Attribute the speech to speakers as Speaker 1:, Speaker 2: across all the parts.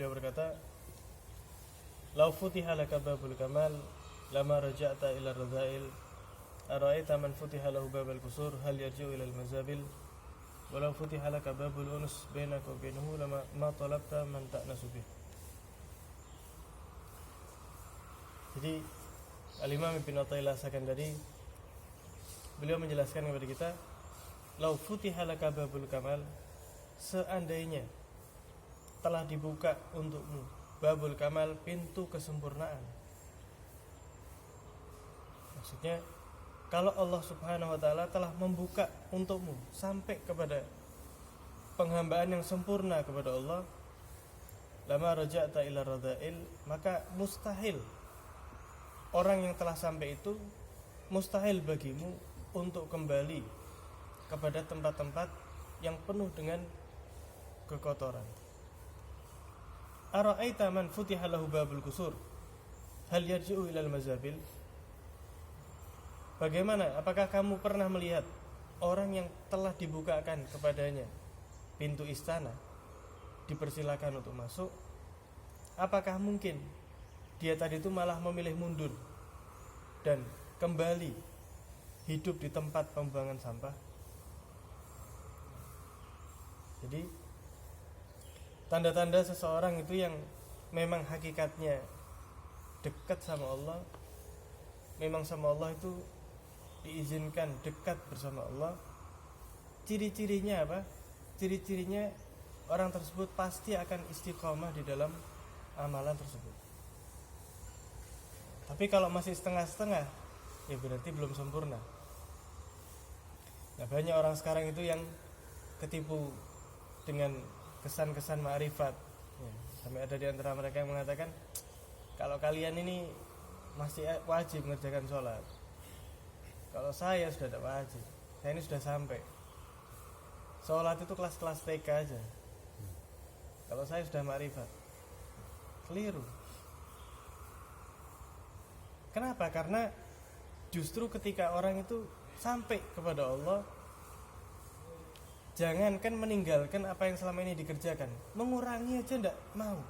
Speaker 1: beliau berkata, "Lau futiha laka babul kamal lama raja'ta ila radha'il ara'aita man futiha lahu babul qusur hal yarji'u ila al-mazabil walau futiha laka babul unus bainaka wa bainahu lama ma talabta man ta'nasu bih." Jadi Al-Imam Ibn Athaillah Sakandari beliau menjelaskan kepada kita, lau futiha laka babul kamal, seandainya telah dibuka untukmu babul kamal, pintu kesempurnaan. Maksudnya kalau Allah Subhanahu wa taala telah membuka untukmu sampai kepada penghambaan yang sempurna kepada Allah, lama raja'ta ila radha'il, maka mustahil orang yang telah sampai itu, mustahil bagimu untuk kembali kepada tempat-tempat yang penuh dengan kekotoran. Ara'aita man futiha lahu babul qusur hal yarji'u ilal mazabil. Bagaimana, apakah kamu pernah melihat orang yang telah dibukakan kepadanya pintu istana, dipersilakan untuk masuk, apakah mungkin dia tadi itu malah memilih mundur dan kembali hidup di tempat pembuangan sampah? Jadi tanda-tanda seseorang itu yang memang hakikatnya dekat sama Allah, memang sama Allah itu diizinkan dekat bersama Allah, ciri-cirinya apa? Ciri-cirinya orang tersebut pasti akan istiqomah di dalam amalan tersebut. Tapi kalau masih setengah-setengah, ya berarti belum sempurna. Nah, banyak orang sekarang itu yang ketipu dengan kesan-kesan ma'rifat ya, sampai ada di antara mereka yang mengatakan, kalau kalian ini masih wajib mengerjakan sholat, kalau saya sudah tidak wajib, saya ini sudah sampai. Sholat itu kelas-kelas TK aja, kalau saya sudah ma'rifat. Keliru. Kenapa? Karena justru ketika orang itu sampai kepada Allah, jangankan meninggalkan apa yang selama ini dikerjakan, mengurangi aja tidak mau.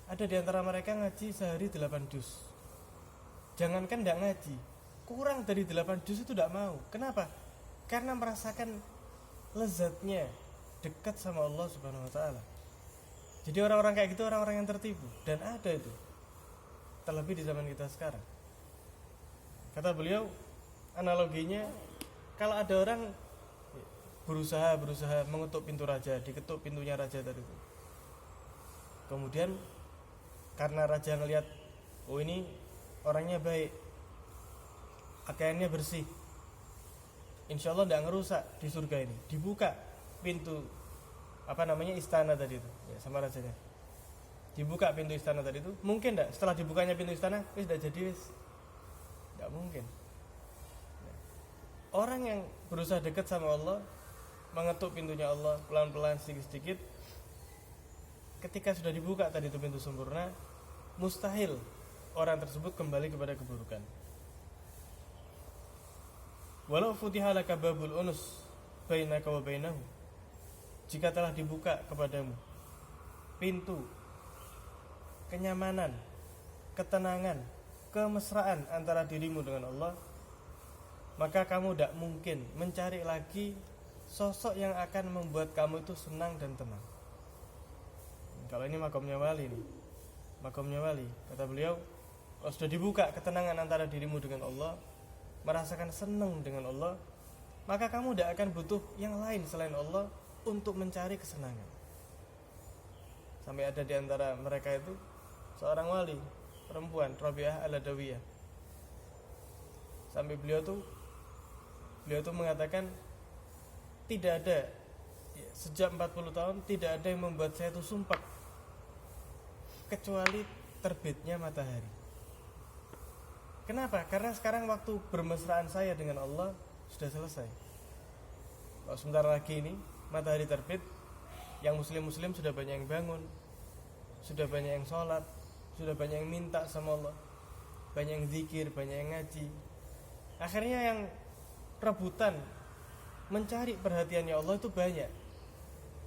Speaker 1: Ada di antara mereka ngaji sehari 8 juz. Jangankan tidak ngaji, kurang dari 8 juz itu tidak mau. Kenapa? Karena merasakan lezatnya dekat sama Allah Subhanahu wa taala. Jadi orang-orang kayak gitu orang-orang yang tertipu, dan ada itu. Terlebih di zaman kita sekarang. Kata beliau, analoginya kalau ada orang berusaha mengetuk pintu raja, diketuk pintunya raja tadi itu. Kemudian karena raja ngelihat, oh ini orangnya baik, pakaiannya bersih, insya Allah tidak ngerusak di surga ini. Dibuka pintu istana tadi itu ya, sama rajanya. Dibuka pintu istana tadi itu, mungkin tidak setelah dibukanya pintu istana tidak jadi tidak mungkin. Orang yang berusaha dekat sama Allah, mengetuk pintunya Allah pelan-pelan sedikit-sedikit, ketika sudah dibuka tadi itu pintu sempurna, mustahil orang tersebut kembali kepada keburukan. Walau futiha laka babul unus bainaka wa bainahu, jika telah dibuka kepadamu pintu kenyamanan, ketenangan, kemesraan antara dirimu dengan Allah, maka kamu tidak mungkin mencari lagi sosok yang akan membuat kamu itu senang dan tenang. Kalau ini makomnya wali nih, makomnya wali, kata beliau, kalau sudah dibuka ketenangan antara dirimu dengan Allah, merasakan senang dengan Allah, maka kamu tidak akan butuh yang lain selain Allah untuk mencari kesenangan. Sampai ada di antara mereka itu seorang wali perempuan, Rabi'ah al-Adawiyah. Sampai beliau tuh mengatakan, tidak ada sejak 40 tahun tidak ada yang membuat saya tuh sumpah kecuali terbitnya matahari. Kenapa? Karena sekarang waktu bermesraan saya dengan Allah sudah selesai. Kalau sebentar lagi ini matahari terbit, yang muslim-muslim sudah banyak yang bangun, sudah banyak yang sholat, sudah banyak yang minta sama Allah, banyak yang zikir, banyak yang ngaji. Akhirnya yang rebutan mencari perhatiannya Allah itu banyak.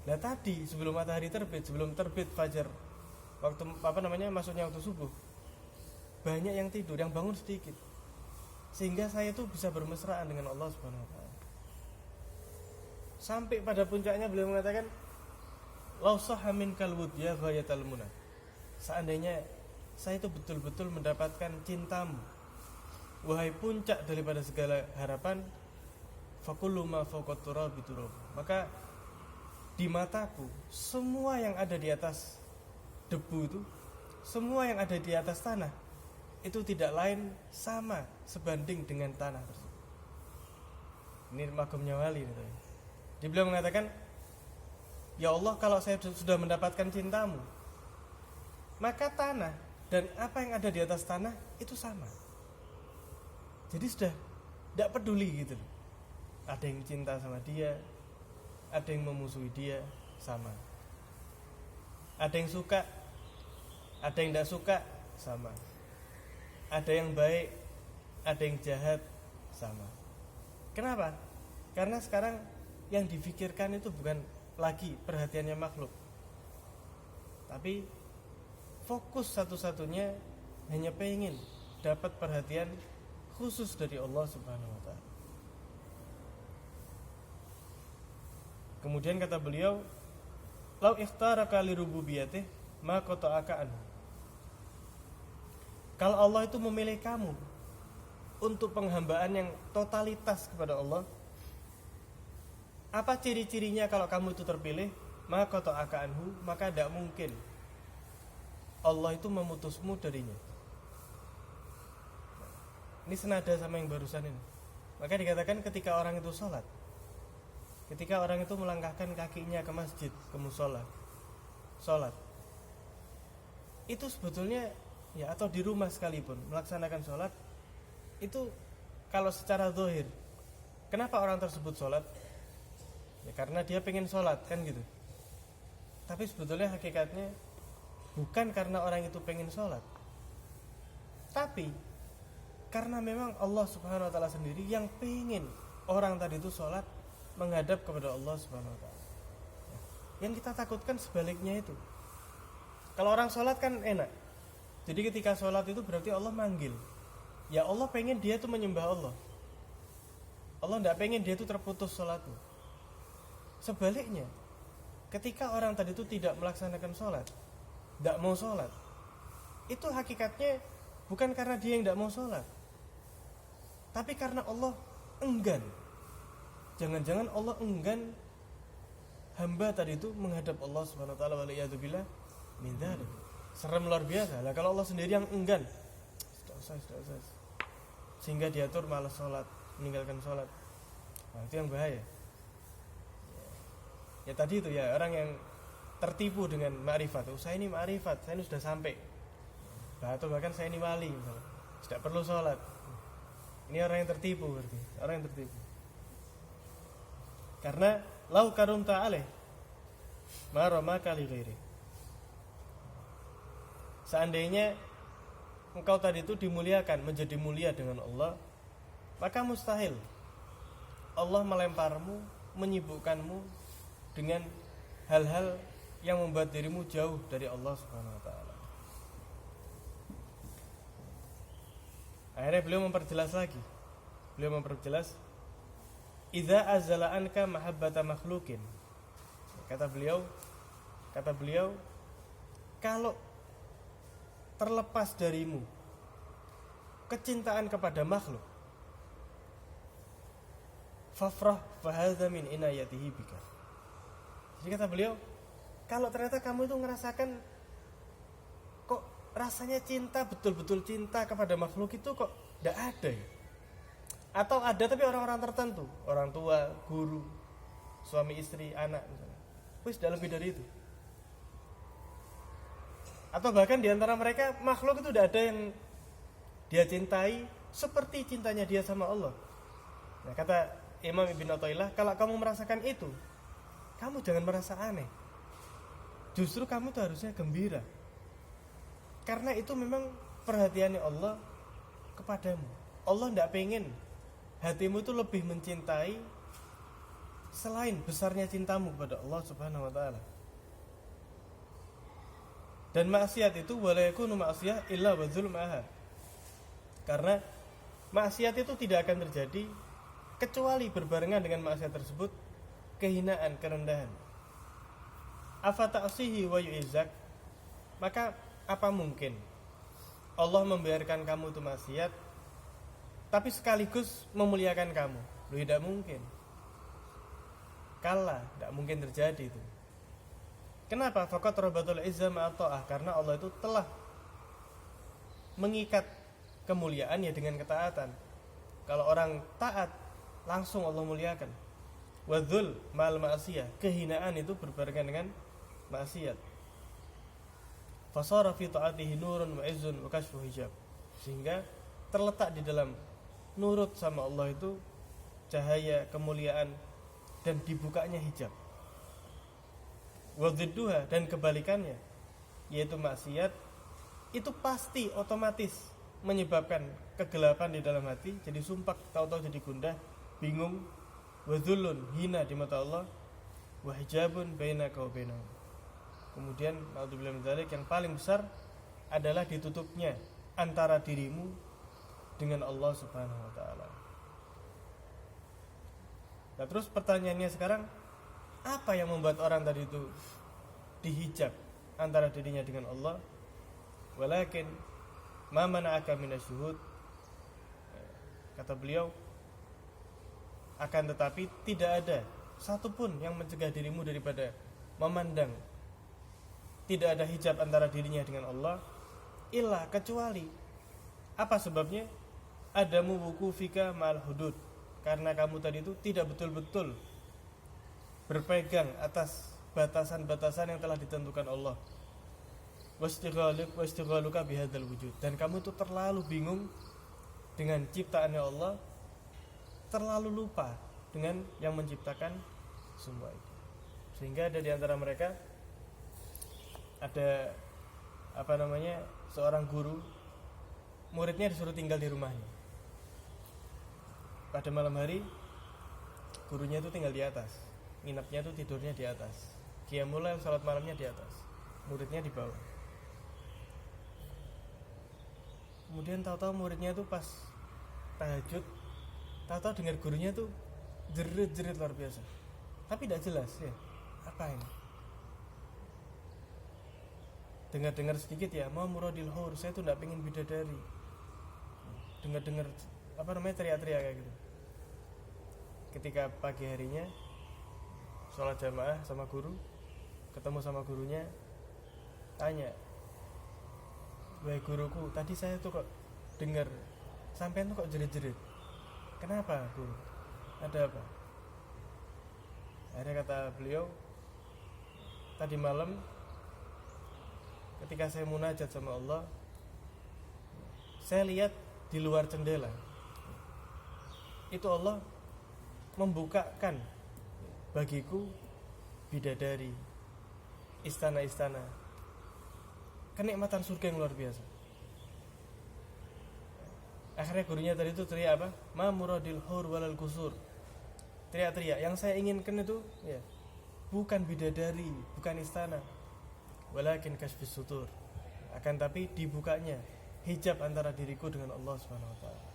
Speaker 1: Nah tadi sebelum matahari terbit, sebelum terbit fajar, waktu masuknya waktu subuh, banyak yang tidur, yang bangun sedikit, sehingga saya tuh bisa bermesraan dengan Allah Subhanahu Wa Taala. Sampai pada puncaknya beliau mengatakan, "Lau sahha minkal wud ya ghayatal munah." Seandainya saya itu betul-betul mendapatkan cintamu, wahai puncak daripada segala harapan, fakullu ma fawqat turabi turab. Maka di mataku semua yang ada di atas debu itu, semua yang ada di atas tanah itu tidak lain sama sebanding dengan tanah tersebut. Ini makomnya wali nih. Dia beliau mengatakan, ya Allah, kalau saya sudah mendapatkan cintamu, maka tanah dan apa yang ada di atas tanah itu sama. Jadi sudah tidak peduli gitu. Ada yang cinta sama dia, ada yang memusuhi dia, sama. Ada yang suka, ada yang tidak suka, sama. Ada yang baik, ada yang jahat, sama. Kenapa? Karena sekarang yang difikirkan itu bukan lagi perhatiannya makhluk, tapi fokus satu-satunya hanya pengen dapat perhatian khusus dari Allah Subhanahu Wa Taala. Kemudian kata beliau, lau ikhtaraka li rububiyatih ma qata'aka anhu. Kalau Allah itu memilih kamu untuk penghambaan yang totalitas kepada Allah, apa ciri-cirinya kalau kamu itu terpilih? Ma qata'aka anhu, maka tidak mungkin Allah itu memutusmu darinya. Ini senada sama yang barusan ini. Maka dikatakan ketika orang itu sholat, ketika orang itu melangkahkan kakinya ke masjid, ke musola, sholat, itu sebetulnya ya, atau di rumah sekalipun melaksanakan sholat, itu kalau secara zahir, kenapa orang tersebut sholat? Ya karena dia pengen sholat, kan gitu. Tapi sebetulnya hakikatnya bukan karena orang itu pengen sholat, tapi karena memang Allah Subhanahu Wa Taala sendiri yang pengen orang tadi itu sholat menghadap kepada Allah Subhanahu Wa Taala. Yang kita takutkan sebaliknya itu. Kalau orang sholat kan enak. Jadi ketika sholat itu berarti Allah manggil. Ya Allah pengen dia itu menyembah Allah. Allah tidak pengen dia itu terputus sholatnya. Sebaliknya, ketika orang tadi itu tidak melaksanakan sholat, tidak mau sholat, itu hakikatnya bukan karena dia yang tidak mau sholat, tapi karena Allah enggan. Jangan-jangan Allah enggan hamba tadi itu menghadap Allah Subhanahu Wa Taala, waliyadzubillah min dzalik. Serem luar biasa. Lah kalau Allah sendiri yang enggan, tidak usah. Sehingga diatur malas sholat, meninggalkan sholat. Nah, itu yang bahaya. Ya tadi itu ya, orang yang tertipu dengan ma'rifat. Saya ini ma'rifat, saya ini sudah sampai. Atau bahkan saya ini wali misalnya, tidak perlu sholat. Ini orang yang tertipu berarti, orang yang tertipu. Karena lau karumta alaih ma ramaka li ghairi. Seandainya engkau tadi itu dimuliakan, menjadi mulia dengan Allah, maka mustahil Allah melemparmu, menyibukkanmu dengan hal-hal yang membuat dirimu jauh dari Allah Subhanahu Wa Taala. Akhirnya beliau memperjelas lagi. Beliau memperjelas, idza azala anka mahabbata makhlukin. Kata beliau, kalau terlepas darimu kecintaan kepada makhluk, fafrah fahadza min inayatihi bika. Jadi kata beliau, kalau ternyata kamu itu ngerasakan kok rasanya cinta, betul-betul cinta kepada makhluk itu kok tidak ada ya? Atau ada tapi orang-orang tertentu, orang tua, guru, suami istri, anak misalnya, wis tidak lebih dari itu. Atau bahkan diantara mereka makhluk itu tidak ada yang dia cintai seperti cintanya dia sama Allah. Nah, kata Imam Ibn Athaillah, kalau kamu merasakan itu, kamu jangan merasa aneh. Justru kamu itu harusnya gembira. Karena itu memang perhatiannya Allah kepadamu. Allah tidak pengen hatimu itu lebih mencintai selain besarnya cintamu kepada Allah Subhanahu wa taala. Dan maksiat itu wala yakunu ma'siyah illa wa dzulmaha. Karena maksiat itu tidak akan terjadi kecuali berbarengan dengan maksiat tersebut kehinaan, kerendahan. Afa ta'sihi wa yu'izzak, maka apa mungkin Allah membiarkan kamu itu maksiat tapi sekaligus memuliakan kamu? Loh, tidak mungkin. Kala, tidak mungkin terjadi itu. Kenapa? Faqat rabatul izza ma'a ta'ah, karena Allah itu telah mengikat kemuliaan ya dengan ketaatan. Kalau orang taat, langsung Allah muliakan. Wadzul ma'al ma'siyah, kehinaan itu berbarengan dengan maksiat. Fasara fi ta'atihi nurun wa izzun wa kashfu hijab, sehingga terletak di dalam nurut sama Allah itu cahaya, kemuliaan, dan dibukanya hijab. Wa dzidduha, dan kebalikannya yaitu maksiat, itu pasti otomatis menyebabkan kegelapan di dalam hati, jadi sumpah, tahu-tahu jadi gundah, bingung. Wa dzulun, hina di mata Allah. Wa hijabun bainaka wa bainahu. Kemudian naudzubillah min dzalik, yang paling besar adalah ditutupnya antara dirimu dengan Allah Subhanahu wa taala. Nah, terus pertanyaannya sekarang, apa yang membuat orang tadi itu dihijab antara dirinya dengan Allah? Walakin ma mana'aka minasyuhud, kata beliau, akan tetapi tidak ada satupun yang mencegah dirimu daripada memandang. Tidak ada hijab antara dirinya dengan Allah, illa, kecuali apa sebabnya? Adamu wukufika ma'al hudud, karena kamu tadi itu tidak betul-betul berpegang atas batasan-batasan yang telah ditentukan Allah. Wastighaluka bihadzal wujud, dan kamu itu terlalu bingung dengan ciptaannya Allah, terlalu lupa dengan yang menciptakan semua itu. Sehingga ada di antara mereka ada seorang guru, muridnya disuruh tinggal di rumahnya. Pada malam hari gurunya itu tinggal di atas, nginapnya itu tidurnya di atas, qiyamul salat malamnya di atas, muridnya di bawah. Kemudian tahu-tahu muridnya itu pas tahajud, tahu-tahu dengar gurunya itu jerit-jerit luar biasa, tapi tidak jelas ya apa ini. Dengar-dengar sedikit ya, mau muradil hur, saya tuh tidak pengen bidadari. Dengar-dengar teriak-teriak kayak gitu. Ketika pagi harinya sholat jamaah sama guru, ketemu sama gurunya, tanya, wahai guruku, tadi saya tuh kok dengar sampean tuh kok jerit-jerit. Kenapa guru? Ada apa? Akhirnya kata beliau, tadi malam ketika saya munajat sama Allah, saya lihat di luar jendela itu Allah membukakan bagiku bidadari, istana-istana, kenikmatan surga yang luar biasa. Akhirnya gurunya tadi itu teriak apa? Ma muradil hur walal kusur. Teriak-teriak, yang saya inginkan itu ya bukan bidadari, bukan istana, walakin kasfis sutur, akan tapi dibukanya hijab antara diriku dengan Allah Subhanahu wa taala.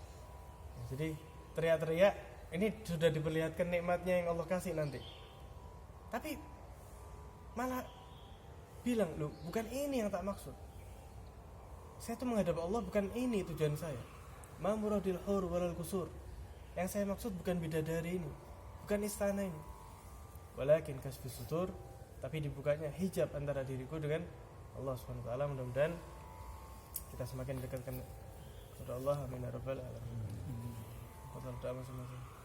Speaker 1: Jadi teriak-teriak ini sudah diperlihatkan nikmatnya yang Allah kasih nanti. Tapi malah bilang, "Loh, bukan ini yang tak maksud. Saya tuh menghadap Allah, bukan ini tujuan saya. Ma muradil hur walal kusur. Yang saya maksud bukan bidadari ini, bukan istana ini. Walakin kasfis sutur, tapi dibukanya hijab antara diriku dengan Allah Subhanahu wa taala." Mudah-mudahan kita semakin dekatkan kepada Allah. Amin ya rabbal alamin. Qul masing-masing.